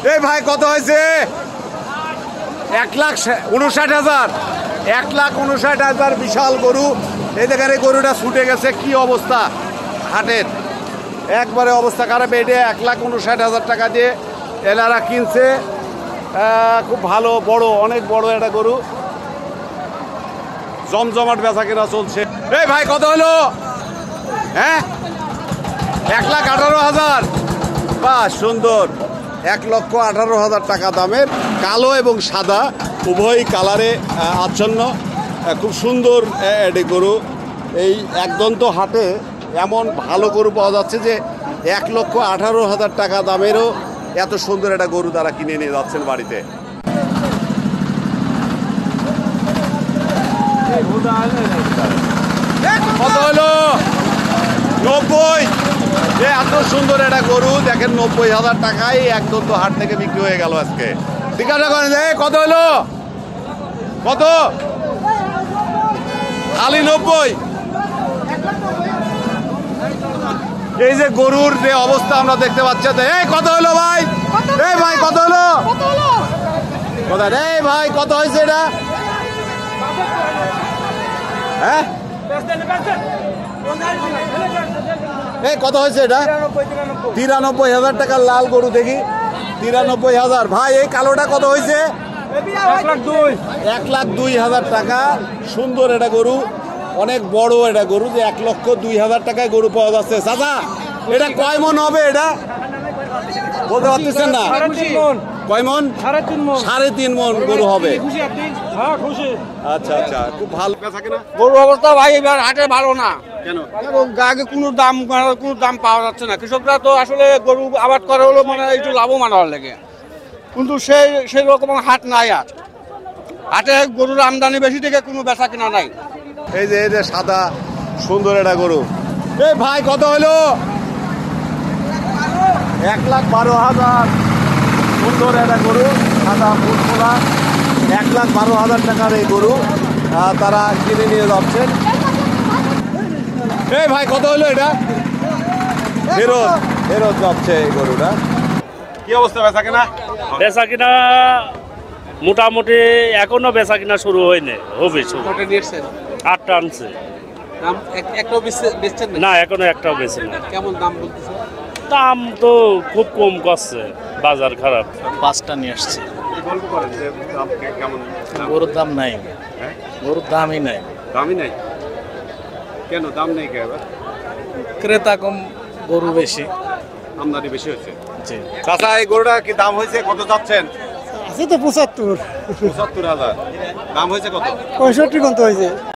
এই ভাই কত হয়েছে? 1,59,000। 1,59,000 বিশাল গরু। এই দেখেন এই গরুটা ছুটে গেছে, কি অবস্থা হাটের, একবারে অবস্থা খারাপ। এটা 1,59,000 টাকা দিয়ে এনারা কিনছে। খুব ভালো, বড়, অনেক বড় একটা গরু। জমজমাট বেচা কেনা চলছে। এই ভাই কত হলো? হ্যাঁ, 1,18,000। বাহ, সুন্দর। 1,18,000 টাকা দামের কালো এবং সাদা উভয় কালারে আচ্ছন্ন খুব সুন্দর এটি গরু। এই একদন্ত হাটে এমন ভালো গরু পাওয়া যাচ্ছে যে 1,18,000 টাকা দামেরও এত সুন্দর একটা গরু তারা কিনে নিয়ে যাচ্ছেন বাড়িতে। কত হলো? 90। এত সুন্দর একটা গরু দেখেন, 90,000 টাকায় একদন্ত হাট থেকে বিক্রি হয়ে গেল আজকে। জিজ্ঞাসা করেন যে কত হলো? কত? খালি 90। এই যে গরুর যে অবস্থা আমরা দেখতে পাচ্ছি। এই কত হলো ভাই? এই ভাই কত হলো? কোথায়? এই ভাই কত হয়েছে এটা? হ্যাঁ, এই কত হয়েছে এটা? 93,000 টাকার লাল গরু দেখি। 93,000। ভাই এই কালোটা কত হয়েছে? 1,02,000 টাকা। সুন্দর এটা গরু, অনেক বড় এটা গরু যে 1,02,000 টাকায় গরু পাওয়া যাচ্ছে। চাচা এটা কয় মন হবে? এটা বলতে পারতেছেন না? কয় মন? 3.5 মন গরু হবে। আচ্ছা আচ্ছা, খুব ভালো গরুর অবস্থা ভাই এবার হাটে ভালো না। কেন? আগে কোনো দাম পাওয়া যাচ্ছে না। কৃষকরা তো আসলে গরু আবাদ করে হলো মানে একটু লাভবান হওয়ার লেগে, কিন্তু সেই রকম হাট নাই। আর হাটে গরুর আমদানি বেশি থেকে কোনো বেচা কিনা নাই। এই যে সাদা সুন্দর একটা গরু। এই ভাই কত হলো? 1,12,000। সুন্দর একটা গরু, সাদা ফুটফুলা। 1,12,000 টাকার এই গরু তারা কিনে নিয়ে যাচ্ছেন। এই ভাই কত হলো এটা? ফেরত যাচ্ছে এই গরুটা। কি অবস্থা বেচা কেনা? বেচা কিনা মোটামুটি এখনো বেচা কিনা শুরু হয়নি, হবে শুরু। 8টা আনছে না, এখনো একটাও বেশি না। কেমন দাম বলতেছে? দাম তো খুব কম করছে, বাজার খারাপ। 5টা নিয়ে আসছে। গরুর দাম নাই, গরুর দামই নাই। দামই নাই কেন? দাম নেই কেন? ক্রেতা কম, গরু বেশি, আমদানি বেশি হচ্ছে। জি। চাচা এই গরুটা কি দাম হয়েছে? কত যাচ্ছেন? আছে তো 75। 75,000। দাম হয়েছে কত? 65 কত হয়েছে?